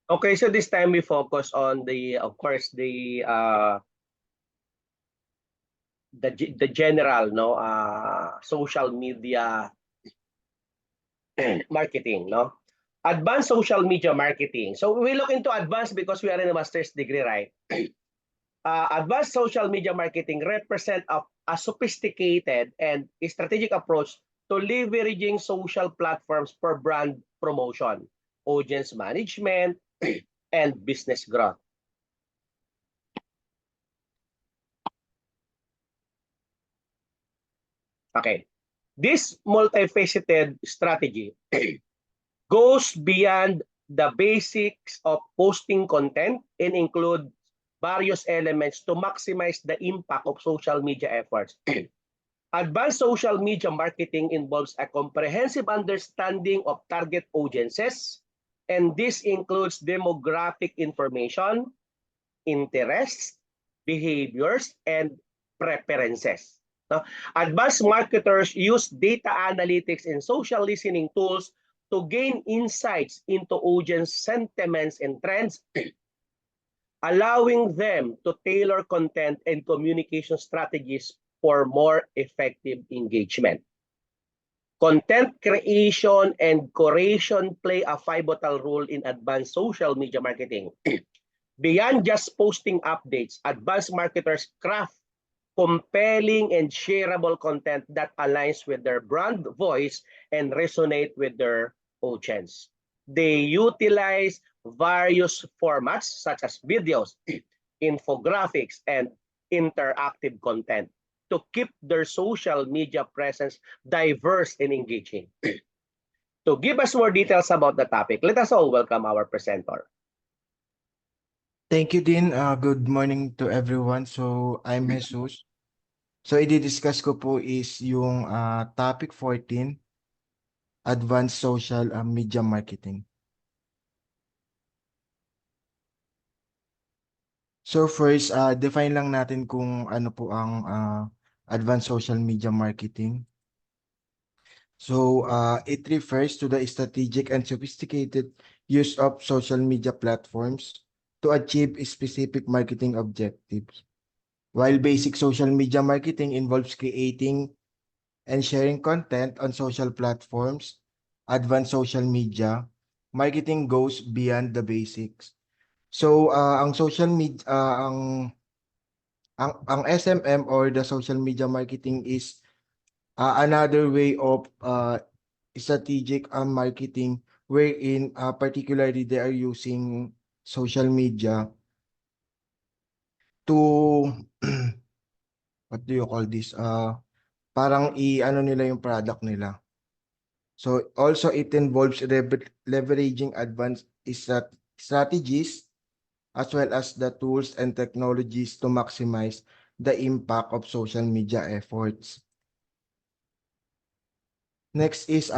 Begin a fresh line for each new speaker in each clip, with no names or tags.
Okay, so this time we focus on the, of course, the general, no, social media marketing, no, advanced social media marketing. So we look into advanced because we are in a master's degree, right? Advanced social media marketing represent a sophisticated and strategic approach to leveraging social platforms for brand promotion, audience management, and business growth. Okay. This multifaceted strategy goes beyond the basics of posting content and include various elements to maximize the impact of social media efforts. Advanced social media marketing involves a comprehensive understanding of target audiences, and this includes demographic information, interests, behaviors, and preferences. No? Advanced marketers use data analytics and social listening tools to gain insights into audience sentiments and trends, allowing them to tailor content and communication strategies for more effective engagement. Content creation and curation play a pivotal role in advanced social media marketing. Beyond just posting updates, advanced marketers craft compelling and shareable content that aligns with their brand voice and resonate with their audience. They utilize various formats such as videos, infographics, and interactive content to keep their social media presence diverse and engaging. To give us more details about the topic, let us all welcome our presenter.
Thank you, Dean. Good morning to everyone. So, I'm Jesus. So, i-discuss ko po is yung topic 14, Advanced Social Media Marketing. So, first, define lang natin kung ano po ang Advanced Social Media Marketing. So, it refers to the strategic and sophisticated use of social media platforms to achieve specific marketing objectives. While basic social media marketing involves creating and sharing content on social platforms, advanced social media marketing goes beyond the basics. So, ang social media, ang SMM or the social media marketing is another way of strategic marketing wherein particularly they are using social media to what do you call this? Parang i-ano nila yung product nila. So also it involves leveraging advanced strategies as well as the tools and technologies to maximize the impact of social media efforts. Next is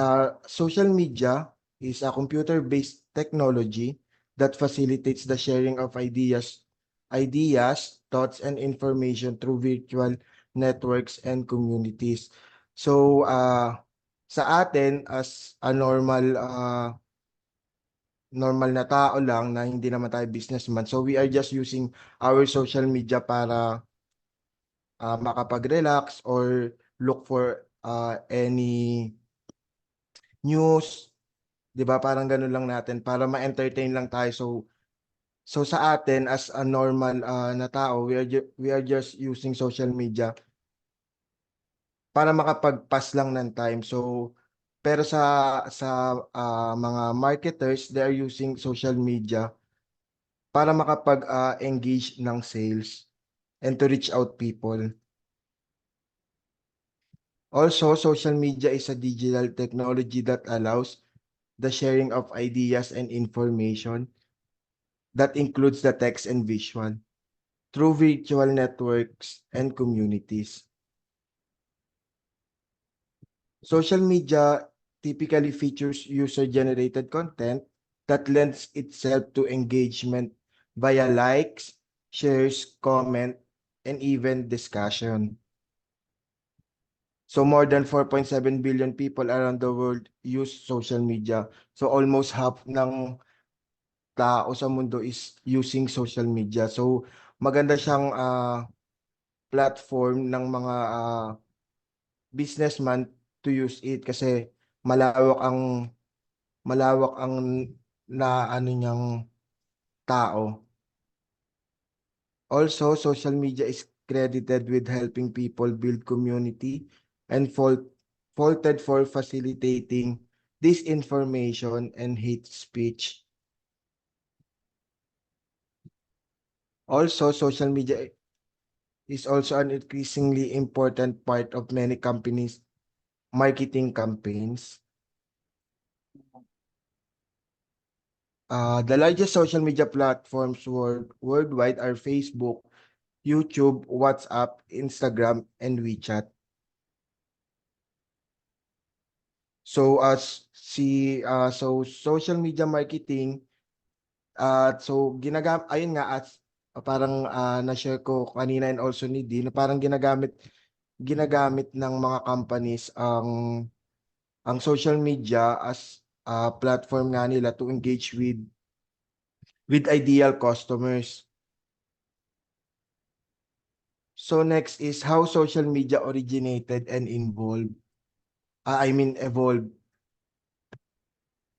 social media is a computer-based technology that facilitates the sharing of ideas, thoughts, and information through virtual networks and communities. So, sa atin as a normal na tao lang na hindi naman tayo businessman, so we are just using our social media para makapag-relax or look for any news, 'di ba? Parang ganun lang natin para ma-entertain lang tayo. So sa atin as a normal na tao, we are just using social media para makapag-pass lang ng time. So pero sa mga marketers, they are using social media para makapag-engage ng sales and to reach out people. Also, social media is a digital technology that allows the sharing of ideas and information that includes the text and visual through virtual networks and communities. Social media typically features user-generated content that lends itself to engagement via likes, shares, comment, and even discussion. So more than 4.7 billion people around the world use social media. So almost half ng tao sa mundo is using social media. So maganda siyang platform ng mga businessman to use it kasi malawak ang malawak ang na ano niyang tao. Also, social media is credited with helping people build community and faulted for facilitating disinformation and hate speech. Also, social media is also an increasingly important part of many companies' marketing campaigns. The largest social media platforms worldwide are Facebook, YouTube, WhatsApp, Instagram, and WeChat. So so social media marketing so ayun nga as parang na-share ko kanina and also ni Dean, parang ginagamit ng mga companies ang social media as platform nga nila to engage with ideal customers. So next is how social media originated and evolved.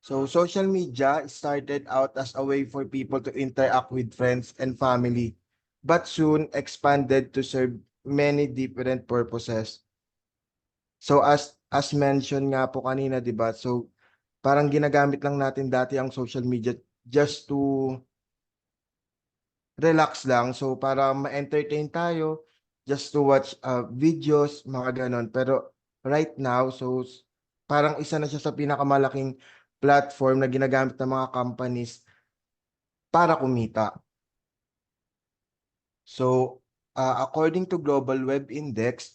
So social media started out as a way for people to interact with friends and family, but soon expanded to serve many different purposes. So as mentioned nga po kanina, 'di ba? So parang ginagamit lang natin dati ang social media just to relax lang. So para ma-entertain tayo, just to watch videos, mga ganon. Pero right now, parang isa na siya sa pinakamalaking platform na ginagamit ng mga companies para kumita. So according to Global Web Index,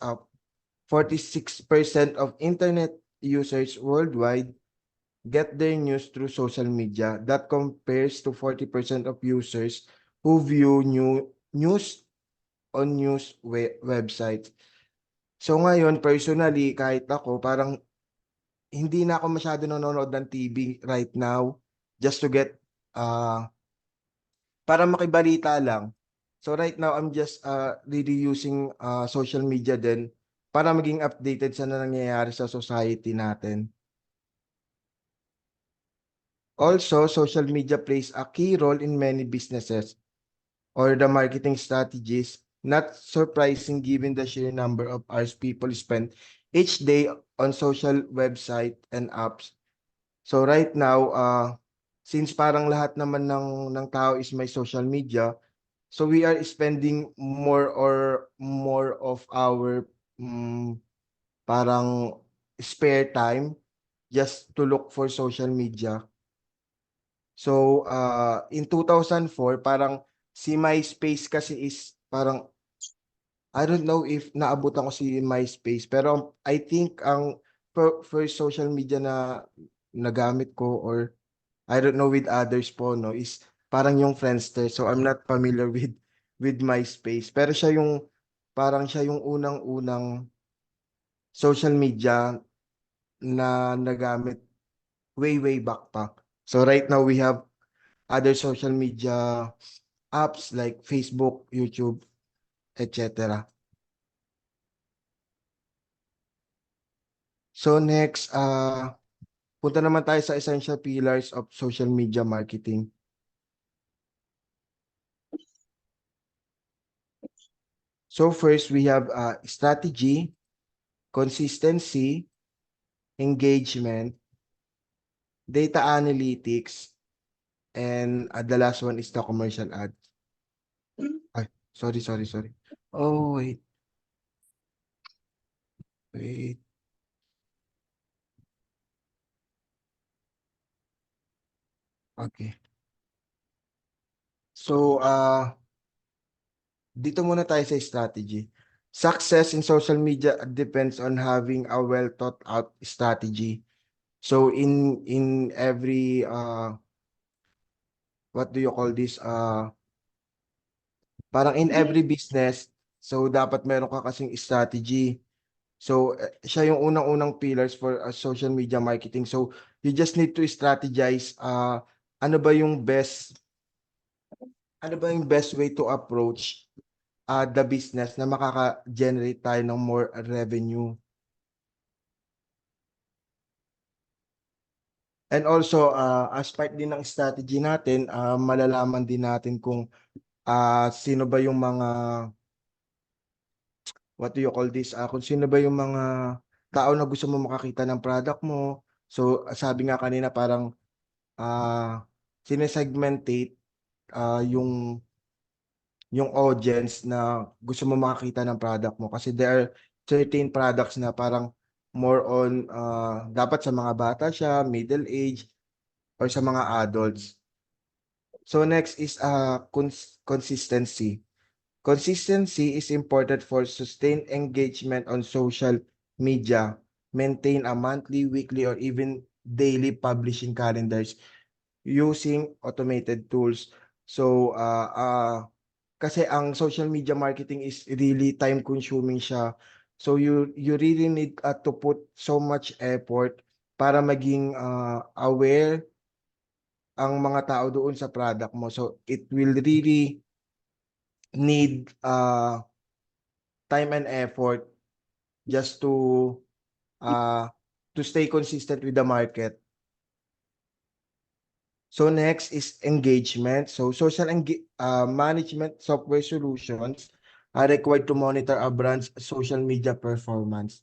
46% of internet users worldwide get their news through social media. That compares to 40% of users who view news on websites. So ngayon, personally, kahit ako, parang hindi na ako masyado nanonood ng TV right now just to get, para makibalita lang. So right now, I'm just really using social media din para maging updated sa nangyayari sa society natin. Also, social media plays a key role in many businesses or the marketing strategies, not surprising given the sheer number of hours people spend each day on social website and apps. So right now, since parang lahat naman ng tao is may social media, so we are spending more of our parang spare time just to look for social media. So in 2004, parang si MySpace kasi is parang I don't know if naabutan ko si MySpace, pero I think ang first social media na nagamit ko, or I don't know with others po, no, is parang yung Friendster. So I'm not familiar with MySpace. Pero siya yung unang-unang social media na nagamit way back pa. So right now we have other social media apps like Facebook, YouTube, etc. So next, punta naman tayo sa essential pillars of social media marketing. So first, we have strategy, consistency, engagement, data analytics, and the last one is the commercial ads. Ay, sorry. Oh, wait. Okay. So, dito muna tayo sa strategy. Success in social media depends on having a well thought out strategy. So in every what do you call this? Parang in every business, so dapat meron ka kasing strategy. So siya yung unang-unang pillars for social media marketing. So you just need to strategize ano ba yung best ano ba yung best way to approach the business na makaka-generate tayo ng more revenue. And also, as part din ng strategy natin, malalaman din natin kung sino ba yung mga, what do you call this, kung sino ba yung mga tao na gusto mo makakita ng product mo. So, sabi nga kanina parang sinesegmentate yung audience na gusto mo makakita ng product mo kasi there are certain products na parang more on dapat sa mga bata siya, middle age, or sa mga adults. So next is consistency. Consistency is important for sustained engagement on social media. Maintain a monthly, weekly, or even daily publishing calendars using automated tools. So kasi ang social media marketing is really time consuming siya. So you really need to put so much effort para maging aware ang mga tao doon sa product mo. So it will really need time and effort just uh, to stay consistent with the market. So next is engagement. So management software solutions are required to monitor a brand's social media performance.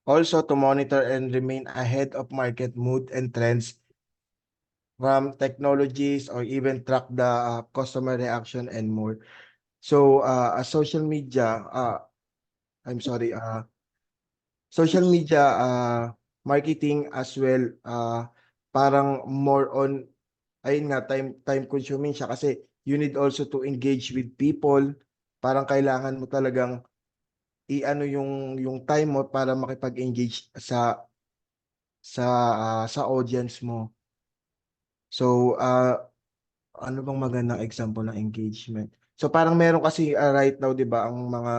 Also to monitor and remain ahead of market mood and trends from technologies or even track the customer reaction and more. So a social media, I'm sorry, social media marketing as well, parang more on, ayun nga, time consuming siya kasi you need also to engage with people. Parang kailangan mo talagang i-ano yung time mo para makipag-engage sa audience mo. So ano bang magandang example ng engagement? So parang meron kasi right now 'di ba ang mga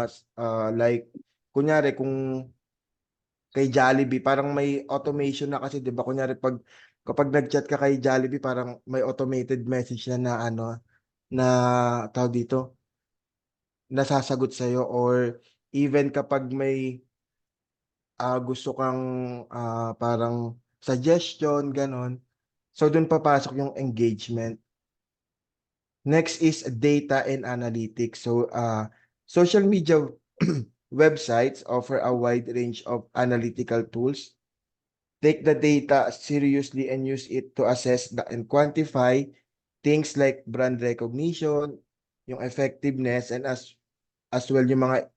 like kunyari kung kay Jollibee parang may automation na kasi 'di ba kunyari kapag nag-chat ka kay Jollibee parang may automated message na ano na tawag dito nasasagot sa or even kapag may gusto kang parang suggestion ganon. So doon papasok yung engagement. Next is data and analytics. So social media websites offer a wide range of analytical tools. Take the data seriously and use it to assess and quantify things like brand recognition, yung effectiveness, and as well yung mga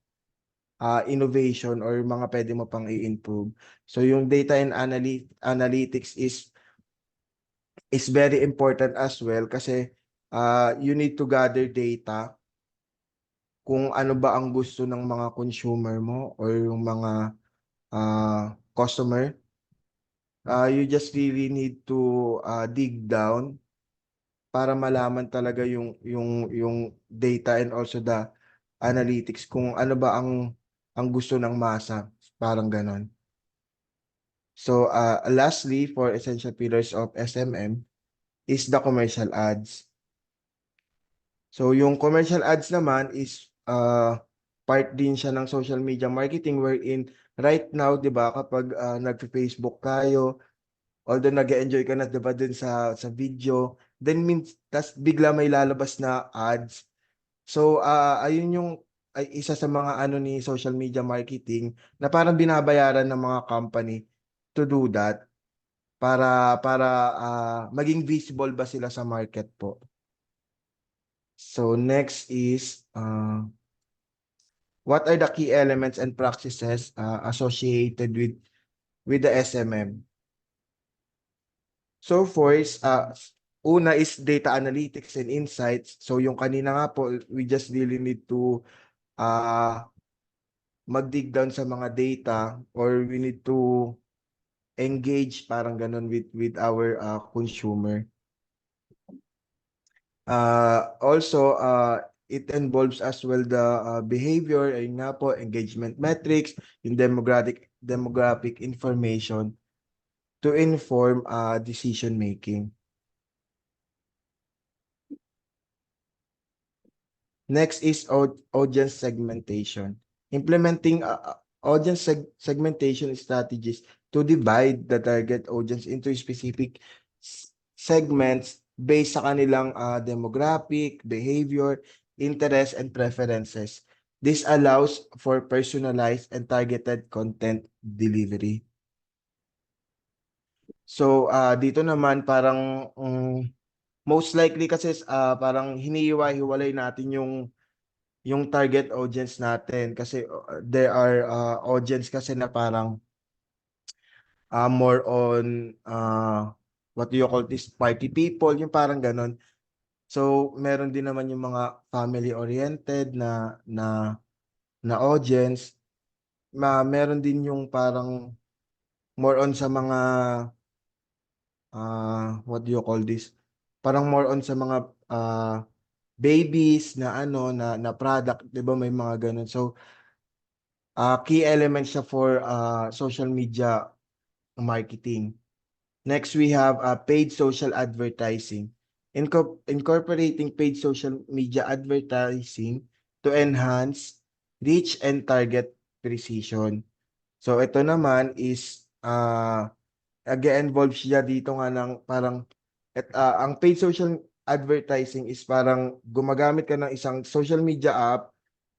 innovation or mga pwede mo pang i-improve. So yung data and analytics is very important as well kasi you need to gather data kung ano ba ang gusto ng mga consumer mo or yung mga customer. You just really need to dig down para malaman talaga yung data and also the analytics kung ano ba ang gusto ng masa, parang ganon. So lastly, for essential pillars of SMM is the commercial ads. So yung commercial ads naman is part din siya ng social media marketing wherein right now, 'di ba, kapag nagfe-Facebook kayo, although nag-enjoy ka na 'di ba dun sa video, then means tas bigla may lalabas na ads. So ayun yung ay isa sa mga ano ni social media marketing na parang binabayaran ng mga company to do that para maging visible ba sila sa market po. So next is what are the key elements and practices associated with the SMM? So first, una is data analytics and insights. So yung kanina nga po, we just really need to mag-dig down sa mga data or we need to engage parang ganun with our consumer. Also, it involves as well the behavior, ayun nga po, engagement metrics, yung demographic information to inform decision making. Next is audience segmentation. Implementing audience segmentation strategies to divide the target audience into specific segments based sa kanilang demographic, behavior, interests, and preferences. This allows for personalized and targeted content delivery. So, dito naman parang most likely kasi parang hinihiwa-hiwalay natin yung target audience natin kasi there are audience kasi na parang more on what do you call this, party people, yung parang ganon. So meron din naman yung mga family oriented na audience. Meron din yung parang more on sa mga what do you call this, parang more on sa mga babies na ano na product, 'di ba, may mga ganun. So key element siya for social media marketing. Next, we have paid social advertising. Incorporating paid social media advertising to enhance reach and target precision. So ito naman is nag-involve siya dito nga ng parang ang paid social advertising is parang gumagamit ka ng isang social media app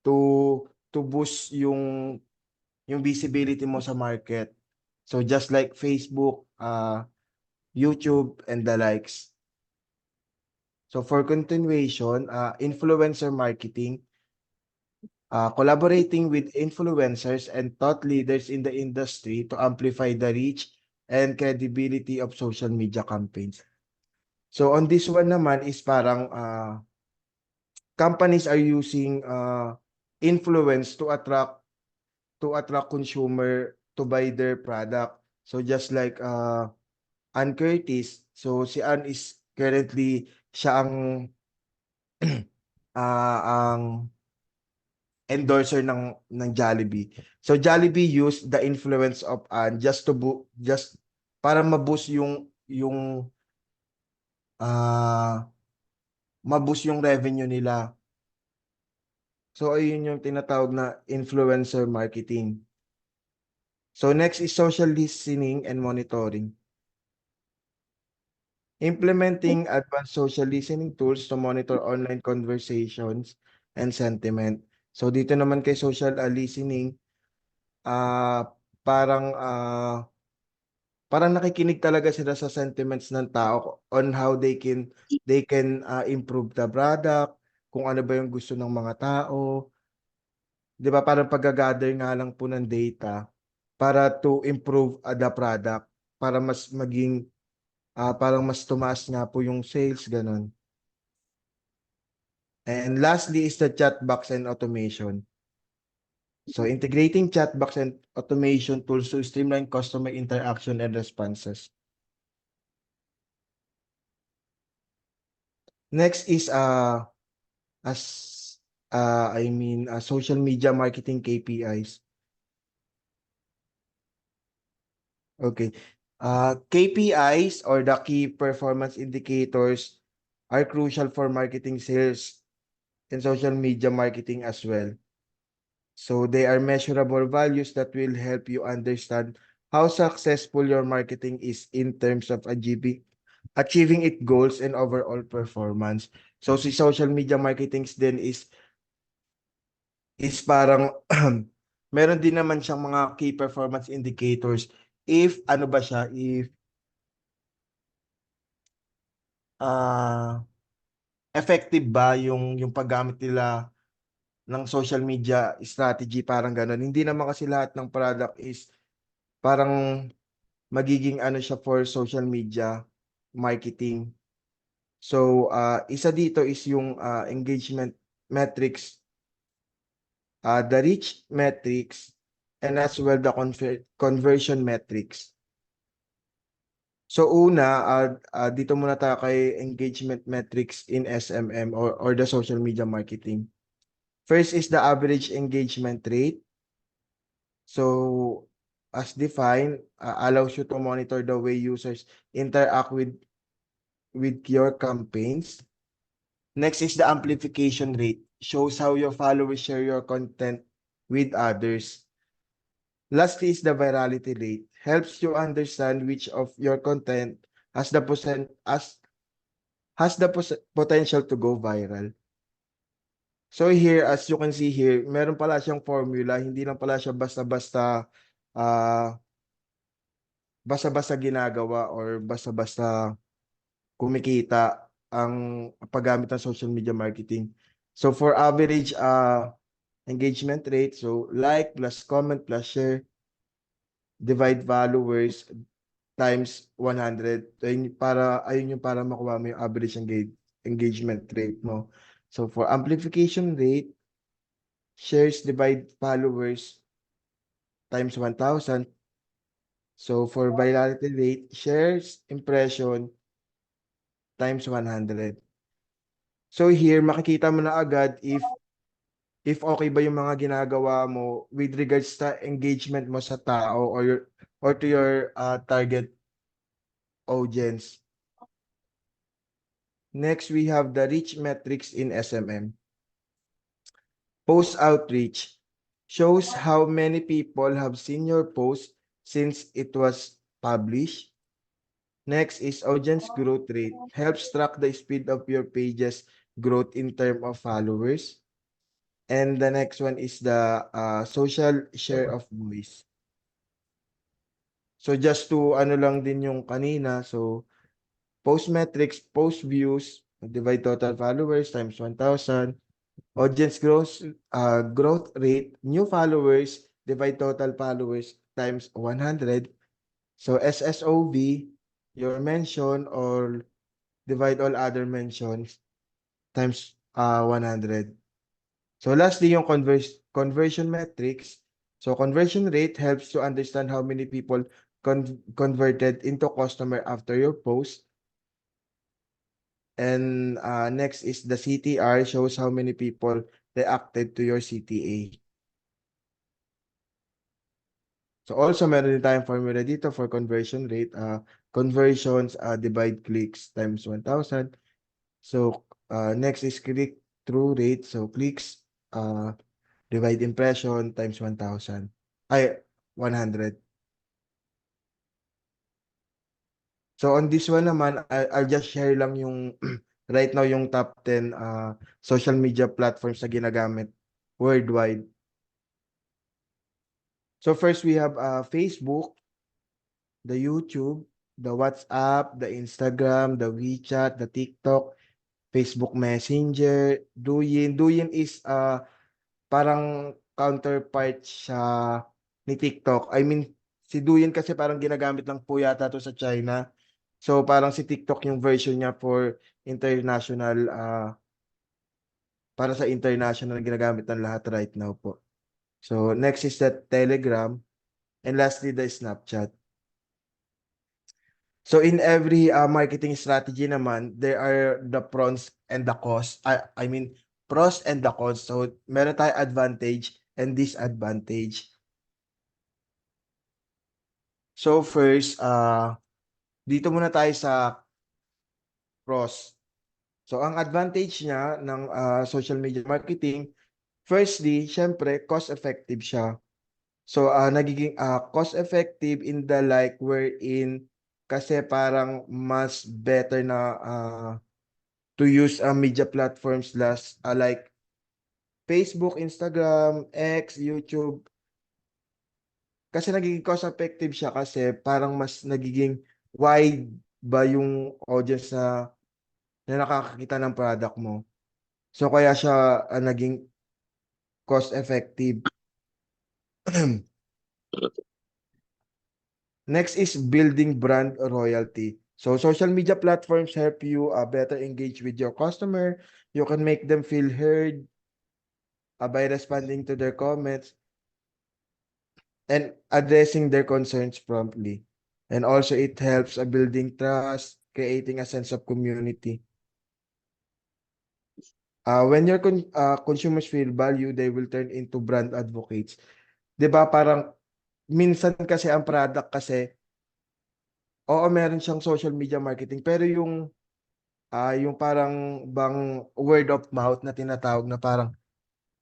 to boost yung visibility mo sa market. So just like Facebook, YouTube, and the likes. So for continuation, influencer marketing, collaborating with influencers and thought leaders in the industry to amplify the reach and credibility of social media campaigns. So on this one naman is parang companies are using influence to attract consumer to buy their product. So just like Ann Curtis, so si Ann is currently siya ang endorser ng Jollibee. So Jollibee used the influence of Ann just para ma-boost ah ma-boost yung revenue nila. So ayun yung tinatawag na influencer marketing. So next is social listening and monitoring. Implementing advanced social listening tools to monitor online conversations and sentiment. So dito naman kay social listening, parang parang nakikinig talaga sila sa sentiments ng tao on how they can improve the product, kung ano ba yung gusto ng mga tao. 'Di ba parang pag-gather nga lang po ng data para to improve the product para mas maging parang mas tumaas nga po yung sales, ganun. And lastly is the chat box and automation. So integrating chat box and automation tools to streamline customer interaction and responses. Next is as social media marketing KPIs. Okay. KPIs or the key performance indicators are crucial for marketing sales and social media marketing as well. So they are measurable values that will help you understand how successful your marketing is in terms of achieving its goals and overall performance. So si social media marketing din is parang meron din naman siyang mga key performance indicators if ano ba siya, if effective ba yung paggamit nila ng social media strategy, parang gano'n. Hindi naman kasi lahat ng product is parang magiging ano siya for social media marketing. So, isa dito is yung engagement metrics, the reach metrics, and as well the conversion metrics. So una, dito muna tayo kay engagement metrics in SMM or the social media marketing. First is the average engagement rate. So as defined, allows you to monitor the way users interact with your campaigns. Next is the amplification rate. Shows how your followers share your content with others. Lastly is the virality rate. Helps you understand which of your content has the potential to go viral. So here, as you can see here, meron pala siyang formula. Hindi lang pala siya ah, basta-basta ginagawa or basta-basta kumikita ang paggamit ng social media marketing. So for average engagement rate, so like plus comment plus share, divide followers times 100. Ayun yung para makuha mo yung average engagement rate mo. So for amplification rate, shares divide followers times 1,000. So for virality rate, shares impression times 100. So here, makikita mo na agad if okay ba yung mga ginagawa mo with regards sa engagement mo sa tao or to your target audience. Next, we have the reach metrics in SMM. Post outreach shows how many people have seen your post since it was published. Next is audience growth rate. Helps track the speed of your page's growth in terms of followers. And the next one is the social share of voice. So just to ano lang din yung kanina. So post metrics, post views, divide total followers times 1,000. Audience growth rate, new followers, divide total followers times 100. So SSOV, your mention or divide all other mentions times 100. So lastly, yung conversion metrics. So conversion rate helps to understand how many people converted into customer after your post. And next is the CTR, shows how many people reacted to your CTA. So also meron din tayong formula dito for conversion rate. Conversions divide clicks times 1,000. So next is click-through rate. So clicks divide impression times 1,000. 100. So on this one naman, I'll just share lang yung right now yung top 10 social media platforms na ginagamit worldwide. So first we have Facebook, the YouTube, the WhatsApp, the Instagram, the WeChat, the TikTok, Facebook Messenger, Douyin. Douyin is parang counterpart siya ni TikTok. I mean, si Douyin kasi parang ginagamit lang po yata to sa China. So parang si TikTok yung version niya for international para sa international ginagamit ng lahat right now po. So next is the Telegram and lastly the Snapchat. So in every marketing strategy naman, there are the pros and the cons. I mean, pros and the cons. So meron tayong advantage and disadvantage. So first, dito muna tayo sa pros. So ang advantage niya ng social media marketing, firstly, syempre, cost-effective siya. So nagiging cost-effective in the like wherein kasi parang mas better na to use media platforms like Facebook, Instagram, X, YouTube. Kasi nagiging cost-effective siya kasi parang mas nagiging wide ba yung audience na nakakakita ng product mo. So kaya siya naging cost-effective. Next is building brand royalty. So social media platforms help you better engage with your customer. You can make them feel heard by responding to their comments and addressing their concerns promptly. And also it helps building trust, creating a sense of community. When your consumers feel value, they will turn into brand advocates. 'Di ba parang minsan kasi ang product kasi oo, meron siyang social media marketing pero yung yung parang bang word of mouth na tinatawag na parang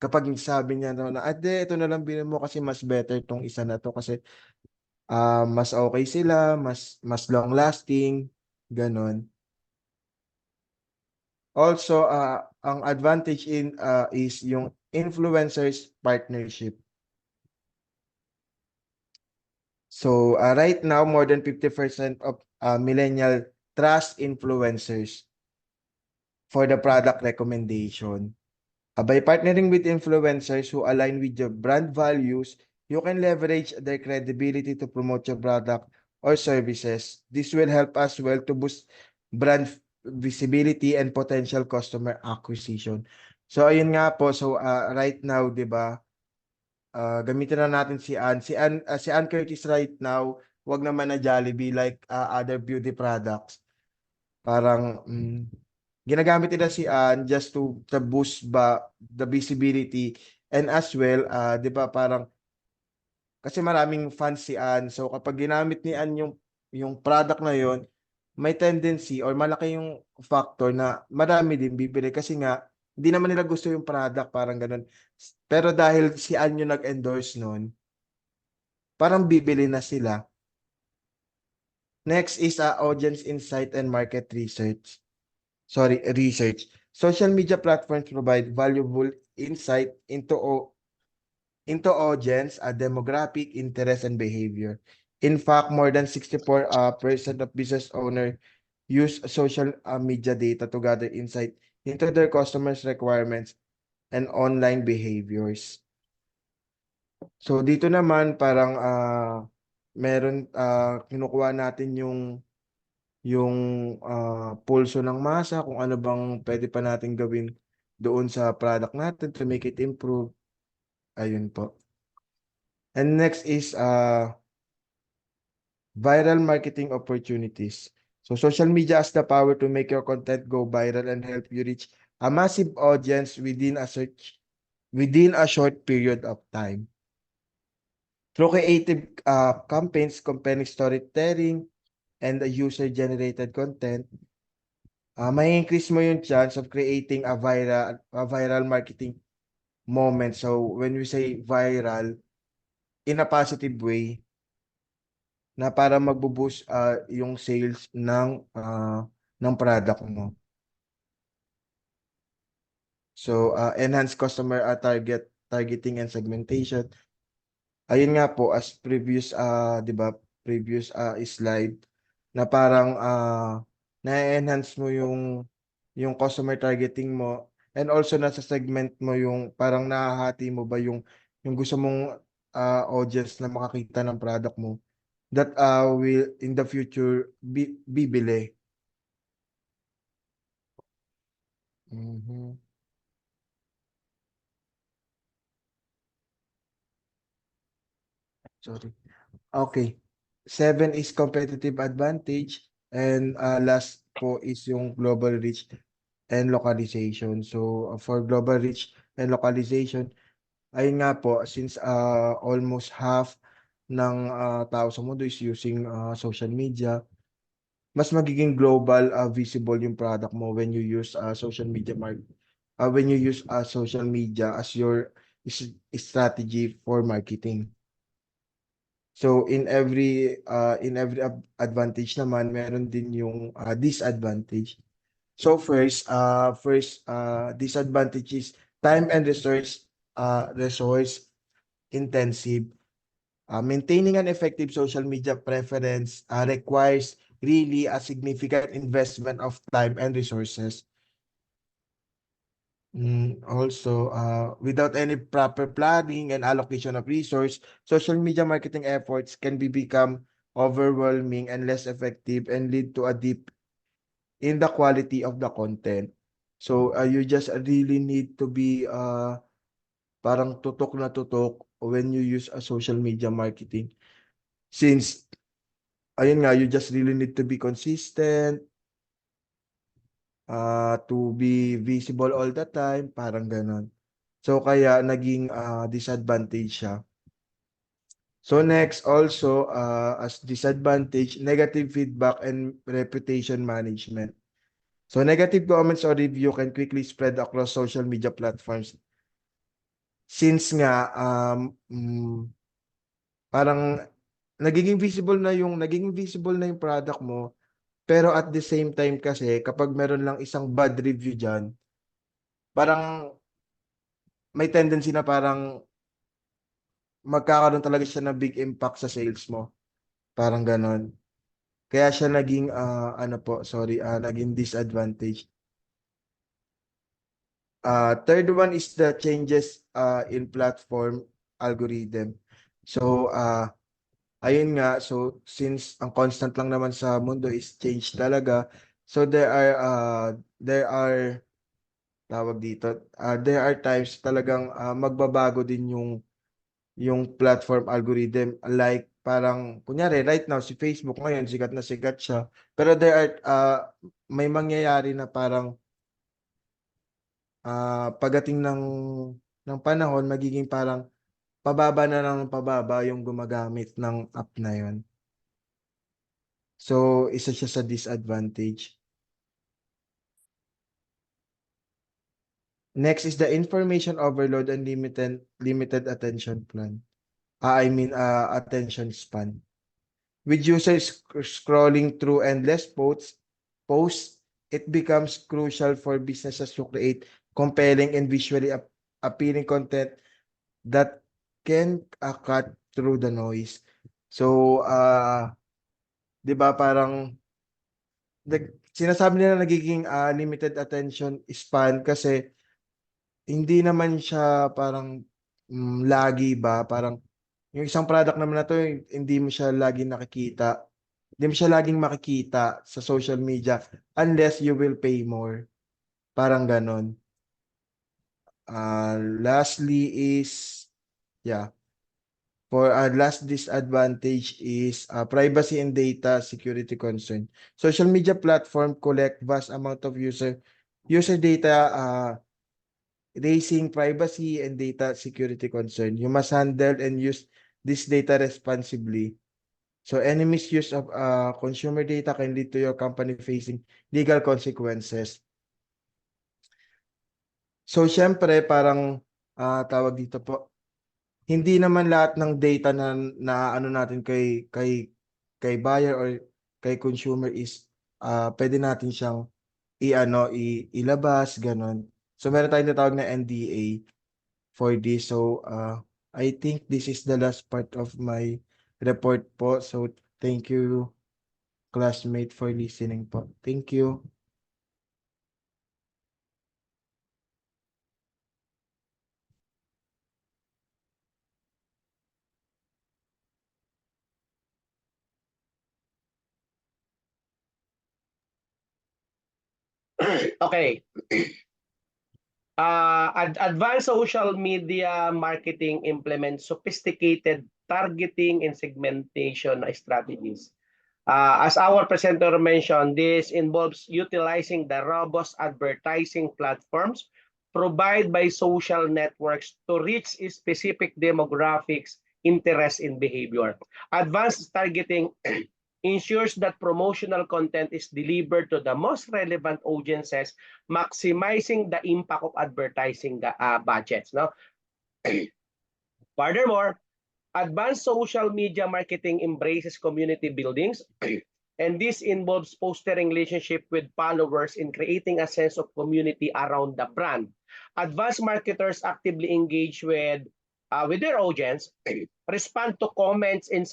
kapag sabi niya na, ate, ito na lang bilhin mo kasi mas better tong isa na to kasi mas okay sila, mas long lasting, ganon. Also, ang advantage is yung influencers partnership. So, right now, more than 50% of millennial trust influencers for the product recommendation. By partnering with influencers who align with your brand values, you can leverage their credibility to promote your product or services. This will help as well to boost brand visibility and potential customer acquisition. So ayun nga po, so right now, 'di ba? Gamitin na natin si Ann Curtis right now, wag naman na Jollibee like other beauty products. Parang ginagamit nila si Ann just to boost ba the visibility and as well, 'di ba parang kasi maraming fans si Ann. So kapag ginamit ni Ann yung product na yon, may tendency or malaki yung factor na marami din bibili kasi nga hindi naman nila gusto yung product, parang ganun. Pero dahil si Ann yung nag-endorse nun, parang bibili na sila. Next is audience insight and market research. Research. Social media platforms provide valuable insight into audience, demographic, interest, and behavior. In fact, more than 64% of business owners use social media data to gather insight into their customers' requirements and online behaviors. So dito naman parang meron kinukuha natin yung pulso ng masa, kung ano bang pwede pa natin gawin doon sa product natin to make it improve. Ayun po. And next is viral marketing opportunities. So social media has the power to make your content go viral and help you reach a massive audience within a short period of time. Through creative campaigns, compelling storytelling, and the user-generated content, may increase mo yung chance of creating a viral marketing moment. So when we say viral, in a positive way, na para magbo-boost yung sales ng product mo. So enhance customer targeting and segmentation. Ayun nga po as previous 'di ba, previous slide na parang na-enhance mo yung customer targeting mo and also nasa segment mo yung parang nahahati mo ba yung gusto mong audience na makakita ng product mo that will in the future bibili. Mhm. Sorry. Okay. 7 is competitive advantage and last po is yung global reach and localization. So for global reach and localization, ayun nga po since almost half ng tao sa mundo is using social media, mas magiging global visible yung product mo when you use social media as your strategy for marketing. So in every advantage naman meron din yung disadvantage. So first disadvantage is time and resource intensive. Maintaining an effective social media preference requires really a significant investment of time and resources. Also, without any proper planning and allocation of resource, social media marketing efforts can become overwhelming and less effective and lead to a dip in the quality of the content. So, you just really need to be parang tutok na tutok when you use a social media marketing. Since, ayun nga, you just really need to be consistent, to be visible all the time, parang ganon. So kaya naging disadvantage siya. So next also as disadvantage, negative feedback and reputation management. So negative comments or review can quickly spread across social media platforms. Since nga parang nagiging visible na yung product mo, pero at the same time kasi kapag meron lang isang bad review diyan, parang may tendency na parang magkakaroon talaga siya ng big impact sa sales mo. Parang ganon. Kaya siya naging naging disadvantage. Third one is the changes in platform algorithm. So ayun nga, so since ang constant lang naman sa mundo is change talaga, so there are tawag dito, there are times talagang magbabago din yung platform algorithm, like parang kunyari right now si Facebook ngayon sikat na sikat siya, pero may mangyayari na parang pagdating ng panahon magiging parang pababa na lang ng pababa yung gumagamit ng app na yon. So isa siya sa disadvantage. Next is the information overload and limited attention plan. Attention span. With users scrolling through endless posts, it becomes crucial for businesses to create compelling and visually appealing content that can cut through the noise. So, 'di ba parang sinasabi nila nagiging limited attention span kasi hindi naman siya parang lagi ba, parang yung isang product naman na to hindi mo siya laging nakikita. Hindi mo siya laging makikita sa social media unless you will pay more. Parang ganon. Lastly is, yeah, for last disadvantage is privacy and data security concern. Social media platform collect vast amount of user data, raising privacy and data security concern. You must handle and use this data responsibly. So any misuse of consumer data can lead to your company facing legal consequences. So syempre parang tawag dito po, hindi naman lahat ng data na ano natin kay buyer or kay consumer is pwede natin siyang ilabas ganon. So meron tayong tinatawag na NDA for this. So I think this is the last part of my report po. So thank you classmate for listening po. Thank you.
Okay. Advanced social media marketing implements sophisticated targeting and segmentation strategies. As our presenter mentioned, this involves utilizing the robust advertising platforms provided by social networks to reach specific demographics, interests, and behavior. Advanced targeting ensures that promotional content is delivered to the most relevant audiences, maximizing the impact of advertising budgets. No? Furthermore, advanced social media marketing embraces community buildings, and this involves fostering relationship with followers and creating a sense of community around the brand. Advanced marketers actively engage with their audience, respond to comments and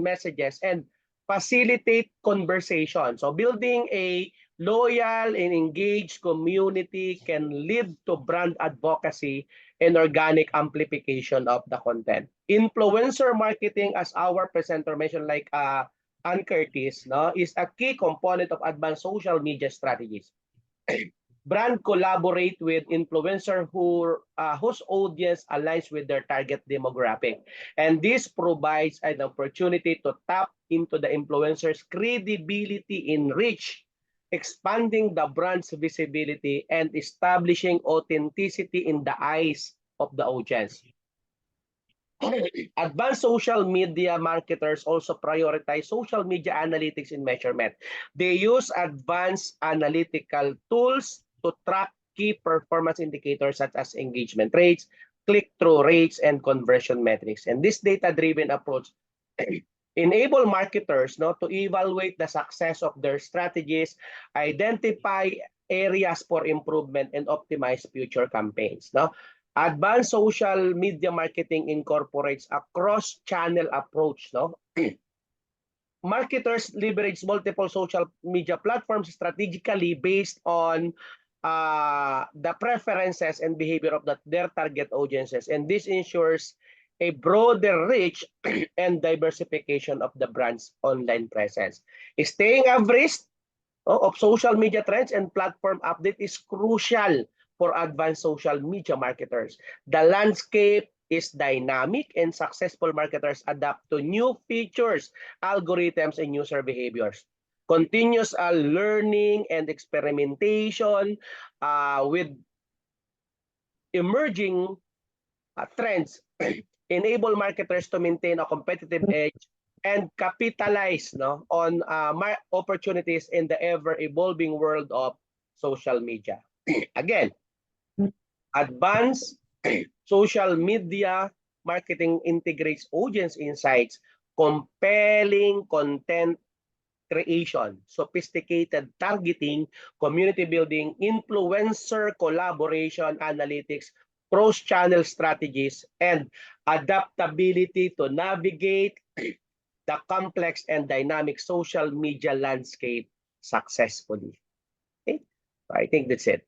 messages, and facilitate conversation. So building a loyal and engaged community can lead to brand advocacy and organic amplification of the content. Influencer marketing, as our presenter mentioned, like Ann Curtis, no, is a key component of advanced social media strategies. Brand collaborate with influencer whose audience aligns with their target demographic. And this provides an opportunity to tap into the influencer's credibility in reach, expanding the brand's visibility and establishing authenticity in the eyes of the audience. Advanced social media marketers also prioritize social media analytics and measurement. They use advanced analytical tools to track key performance indicators such as engagement rates, click-through rates, and conversion metrics. And this data-driven approach enable marketers to evaluate the success of their strategies, identify areas for improvement, and optimize future campaigns. Advanced social media marketing incorporates a cross-channel approach. Marketers leverage multiple social media platforms strategically based on the preferences and behavior of their target audiences. And this ensures a broader reach and diversification of the brand's online presence. Staying abreast of social media trends and platform update is crucial for advanced social media marketers. The landscape is dynamic and successful marketers adapt to new features, algorithms, and user behaviors. Continuous learning and experimentation with emerging trends enable marketers to maintain a competitive edge and capitalize on opportunities in the ever-evolving world of social media. Again, advanced social media marketing integrates audience insights, compelling content creation, sophisticated targeting, community building, influencer collaboration, analytics, cross-channel strategies, and adaptability to navigate the complex and dynamic social media landscape successfully. Okay? I think that's it.